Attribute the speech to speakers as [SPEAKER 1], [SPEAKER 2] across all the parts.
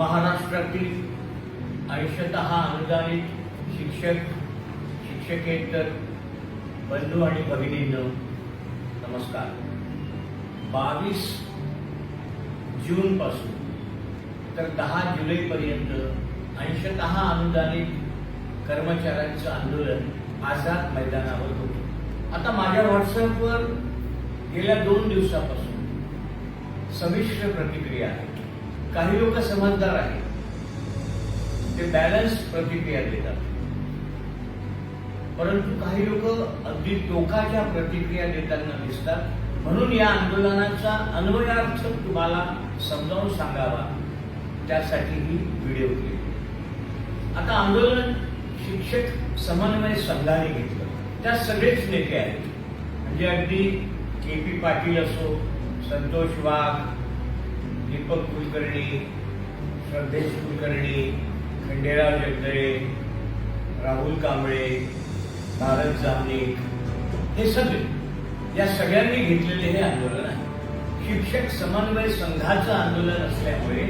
[SPEAKER 1] महाराष्ट्रातील अंशतः अनुदानित शिक्षक शिक्षकेतर बंधू आणि भगिनींनो नमस्कार। 22 जून पासून तर 10 जुलै पर्यंत अंशतः अनुदानित कर्मचाऱ्यांचं आंदोलन आझाद मैदानावर होतं। आता माझ्या व्हॉट्सअपवर गेल्या 2 दिवसापासून समिश्र प्रतिक्रिया आहे। काही लोक समजदार आहेत, ते बॅलन्स प्रतिक्रिया देतात, परंतु काही लोक अगदी टोकाच्या प्रतिक्रिया देताना दिसतात। म्हणून या आंदोलनाचा अन्वयार्थ तुम्हाला समजावून सांगावा, त्यासाठी ही व्हिडिओ केली। आता आंदोलन शिक्षक समन्वय संघाने घेतलं, त्यात सगळेच नेते आहेत, म्हणजे अगदी के.पी. पाटील असो, संतोष वाघ, दीपक कुलकर्णी, श्रद्धेश कुलकर्णी, खंडेराव जगदळे, राहुल कांबळे, भारत जामनिक, हे सगळे, या सगळ्यांनी घेतलेले हे आंदोलन आहे। शिक्षक समन्वय संघाचं आंदोलन असल्यामुळे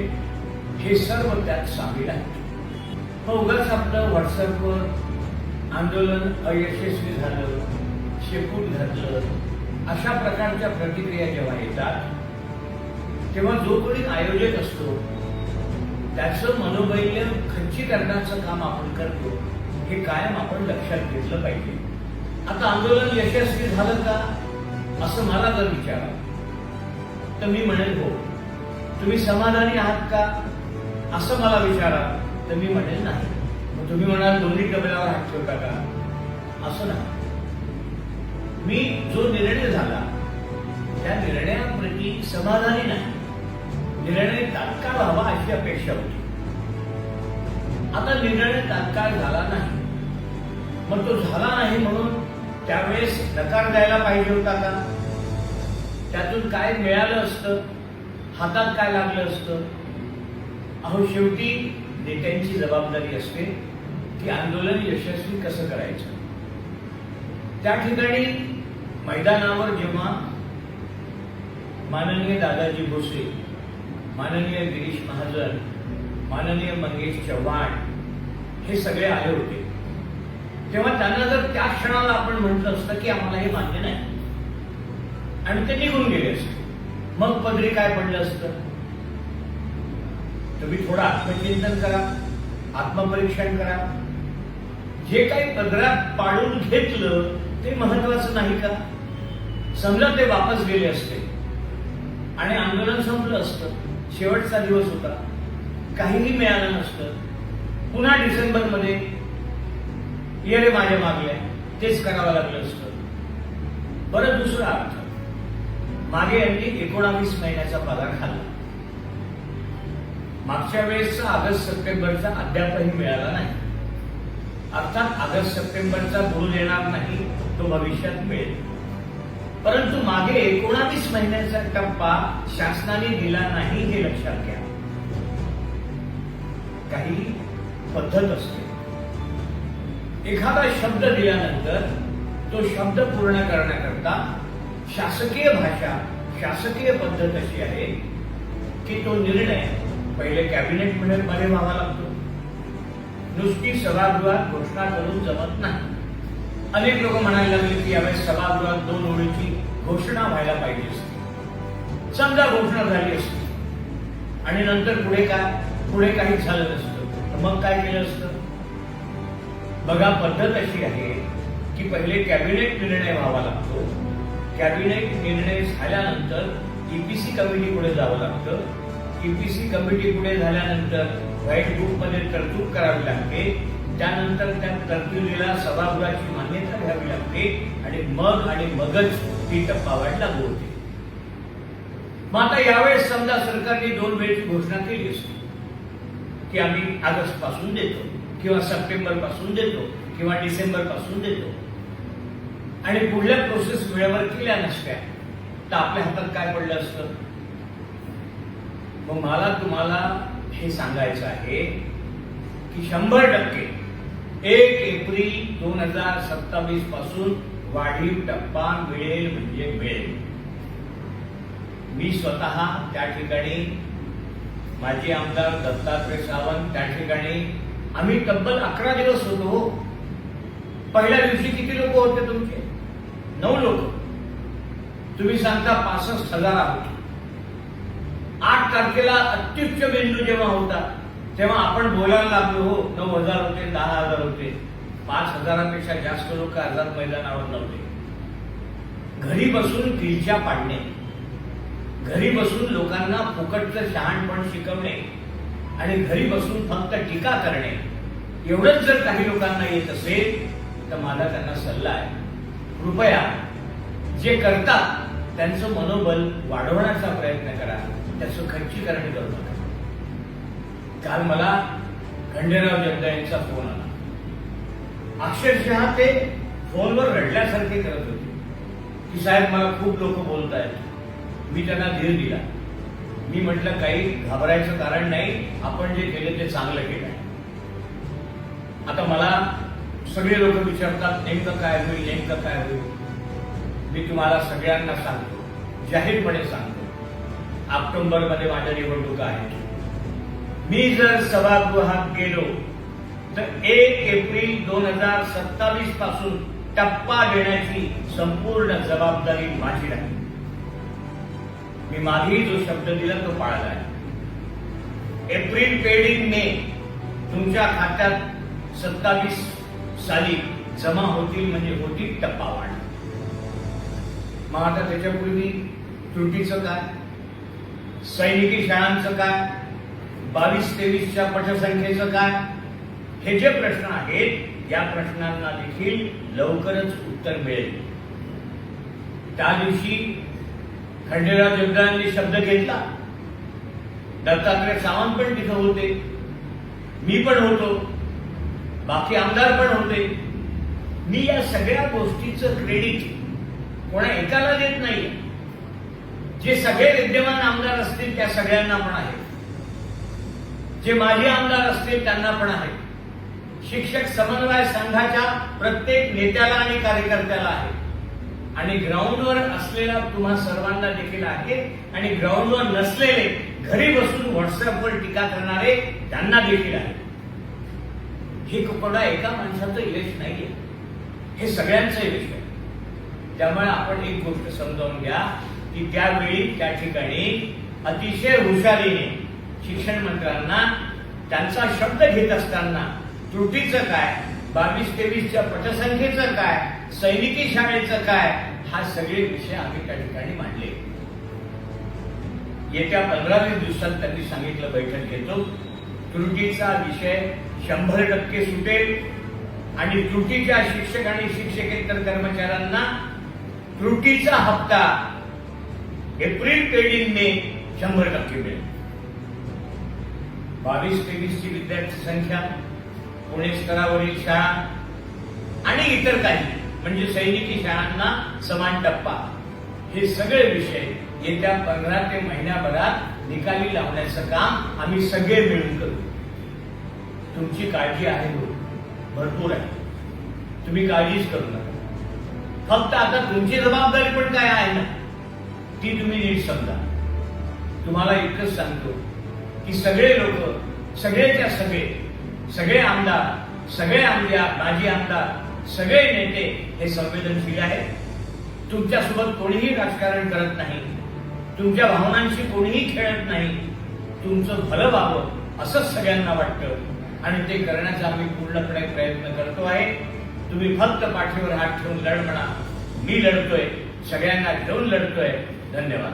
[SPEAKER 1] हे सर्व त्यात सामील आहे। उगाच आपलं व्हॉट्सअपवर आंदोलन अयशस्वी झालं, शेपूट घातलं, अशा प्रकारच्या प्रतिक्रिया जेव्हा येतात तेव्हा जो कोणी आयोजक असतो त्याचं मनोबैल्य खच्चीकरणाचं काम आपण करतो, हे कायम आपण लक्षात घेतलं पाहिजे। आता आंदोलन यशस्वी झालं का असं मला जर विचारा तर मी म्हणेल हो। तुम्ही समाधानी आहात का असं मला विचारा तर मी म्हणेल नाही। मग तुम्ही म्हणाल दोन्ही डबल्यावर हात ठेवता का? असं नाही। मी जो निर्णय झाला त्या निर्णयाप्रती समाधानी नाही, निर्णय तात्काळ व्हावा अशी अपेक्षा होती। आता निर्णय तात्काळ झाला नाही, मग तो झाला नाही म्हणून त्यावेळेस नकार द्यायला पाहिजे होता का? त्यातून काय मिळालं असतं, हातात काय लागलं असतं? अहो, शेवटी नेत्यांची जबाबदारी असते की आंदोलन यशस्वी कसं करायचं। त्या ठिकाणी मैदानावर जेव्हा माननीय दादाजी भोसले, माननीय गिरीश महाजन, माननीय मंगेश चव्हाण हे सगळे आले होते, तेव्हा त्यांना जर त्या क्षणाला आपण म्हटलं असतं की आम्हाला हे मान्य नाही आणि ते निघून गेले असते, मग पदरी काय पडलं असतं? तुम्ही थोडं आत्मचिंतन करा, आत्मपरीक्षण करा। जे काही पदरात पाडून घेतलं ते महत्वाचं नाही का? समजा ते वापस गेले असते आणि आंदोलन संपलं असतं, शेवटचा दिवस होता, काहीही मिळालं नसतं, पुन्हा डिसेंबरमध्ये ये रे माझ्या मागल्या, तेच करावं लागलं असतं। बरं, दुसरा अर्थ, मागे यांनी 19 महिन्याचा पगार खाल्ला, मागच्या वेळेसचा ऑगस्ट सप्टेंबरचा अद्यापही मिळाला नाही। अर्थात ऑगस्ट सप्टेंबरचा बुडून येणार नाही, तो भविष्यात मिळेल, परंतु मागे 19 महिन्याचा टप्पा शासनाने दिला नाही हे लक्षात घ्या। काही पद्धत असते, एखादा शब्द दिल्यानंतर तो शब्द पूर्ण करण्याकरता शासकीय भाषा, शासकीय पद्धत अशी आहे की तो निर्णय पहिले कॅबिनेट मध्ये व्हावा लागतो। नुसती सभागृहात घोषणा करून जमत नाही। अनेक लोक म्हणायला लागले की यावेळेस सभागृहात 2 ओळीची घोषणा व्हायला पाहिजे असते। समजा घोषणा झाली असती आणि नंतर पुढे काही झालं नसतं, तर मग काय केलं असतं? बघा, पद्धत अशी आहे की पहिले कॅबिनेट निर्णय व्हावा लागतो, कॅबिनेट निर्णय झाल्यानंतर ईपीसी कमिटी पुढे जावं लागतं, ईपीसी कमिटी पुढे झाल्यानंतर व्हाईट बुक मध्ये तरतूद करावी लागते, त्यानंतर त्या तरतुदीला सभागृहाची मान्यता घ्यावी लागते आणि मगच ती टप्पावाढ लागू होते। मग आता यावेळेस समजा सरकारने 2 वेळची घोषणा केली असती की आम्ही ऑगस्ट पासून देतो किंवा सप्टेंबर पासून देतो किंवा डिसेंबर पासून देतो, आणि पुढल्या प्रोसेस वेळेवर केल्या नसत्या, तर आपल्या हातात काय पडलं असतं? मग मला तुम्हाला हे सांगायचं आहे की 100% 1 एप्रिल 2027 पासून वाढीव टप्पा मिळेल म्हणजे मिळेल। मी स्वतः त्या ठिकाणी माजी आमदार दत्तात्रय सावंत त्या ठिकाणी आम्ही तब्बल 11 दिवस होतो हो. पहिल्या दिवशी किती लोक होते तुमचे? 9 लोक. तुम्ही सांगता 65,000 आहोत. 8 तारखेला अत्युच्च बिंदू जेव्हा होता तेव्हा आपण बोलायला लागलो हो. 9,000 होते, 10,000 होते. 5,000पेक्षा जास्त लोक आझाद मैदानावर नव्हते. घरी बसून किलच्या पाडणे, घरी बसून लोकांना फुकटचं शहाणपण शिकवणे आणि घरी बसून फक्त टीका करणे, एवढंच जर काही लोकांना येत असेल तर माझा त्यांना सल्ला आहे, कृपया जे करतात त्यांचं मनोबल वाढवण्याचा प्रयत्न करा, त्याचं खच्चीकरण करू नका. काल मला खंडेराव जगदाळे यांचा फोन आला. अक्षरशः ते फोनवर रडल्यासारखे करत होते की साहेब मला खूप लोक बोलत आहेत. मी त्यांना धीर दिला. मी म्हटलं काही घाबरायचं कारण नाही, आपण जे केले ते चांगलं केलं आहे. आता मला सगळे लोक विचारतात नेमकं काय होईल, नेमकं काय होईल. मी तुम्हाला सगळ्यांना सांगतो, जाहीरपणे सांगतो, ऑक्टोबरमध्ये माझ्या निवडणुका आहेत. मी जर सभागृहात गेलो तर 1 एप्रिल 2027 पासून टप्पा देण्याची संपूर्ण जबाबदारी माझी राहील. मी मागेही जो शब्द दिला तो पाळला आहे. एप्रिल पेड इन मे तुमच्या खात्यात 27 साली जमा होतील, म्हणजे होतील टप्पावाढ. मग आता त्याच्यापूर्वी त्रुटीचं काय, सैनिकी शाळांचं काय, 22-23च्या पटसंख्येचं काय, हे जे प्रश्न आहेत या प्रश्नांना देखील लवकरच उत्तर मिळेल. त्या दिवशी खंडेराव जगदाळेंनी शब्द घेतला. दत्तात्रय सावंत पण तिथं होते, मी पण होतो, बाकी आमदार पण होते. मी या सगळ्या गोष्टीचं क्रेडिट कोणा एकाला देत नाही. जे सगळे विद्यमान आमदार असतील त्या सगळ्यांना पण आहे, जे माजी आमदार असतील त्यांना पण आहे, शिक्षक समन्वय संघाच्या प्रत्येक नेत्याला आणि कार्यकर्त्याला आहे, आणि ग्राउंडवर असलेला तुम्हा सर्वांना देखील आहे, आणि ग्राउंडवर नसलेले घरी बसून व्हॉट्सअपवर टीका करणारे त्यांना देखील आहे. हे कोणा एका माणसाचं यश नाहीये, हे सगळ्यांचं यश आहे. त्यामुळे आपण एक गोष्ट समजावून घ्या की त्यावेळी त्या ठिकाणी अतिशय हुशारीने शिक्षण मंत्र्यांना त्यांचा शब्द घेत असताना त्रुटीचं काय, 22-23च्या पटसंख्येचं काय, सैनिकी शाळेचं काय, हा सगळे विषय आम्ही त्या ठिकाणी मांडले. येत्या 15-20 दिवसात त्यांनी सांगितलं बैठक घेतो, त्रुटीचा विषय 100% सुटेल आणि त्रुटीच्या शिक्षक आणि शिक्षकेतर कर्मचाऱ्यांना त्रुटीचा हप्ता एप्रिल पेड इन मे 100% मिळेल. 22-23ची विद्यार्थी संख्या, पुणे स्तरावरील शाळा आणि इतर काही म्हणजे सैनिकी शाळांना समान टप्पा, हे सगळे विषय येत्या 15 ते महिन्याभरात निकाली लावण्याचं काम आम्ही सगळे मिळून करू. तुमची काळजी आहे हो, भरपूर आहे, तुम्ही काळजीच करू नका. फक्त आता तुमची जबाबदारी पण काय आहे ना, ती तुम्ही नीट समजा. तुम्हाला इतकंच सांगतो की सगळे लोक, सगळेच्या सगळे आमदार, सगळे माजी आमदार, सगळे नेते हे संवेदनशील आहेत. तुमच्यासोबत कोणीही राजकारण करत नाही, तुमच्या भावनांशी कोणीही खेळत नाही. तुमचं भलं व्हावं असंच सगळ्यांना वाटतं आणि ते करण्याचा आम्ही पूर्णपणे प्रयत्न करतो आहे. तुम्ही फक्त पाठीवर हात ठेवून लढ म्हणा, मी लढतोय, सगळ्यांना घेऊन लढतोय. धन्यवाद.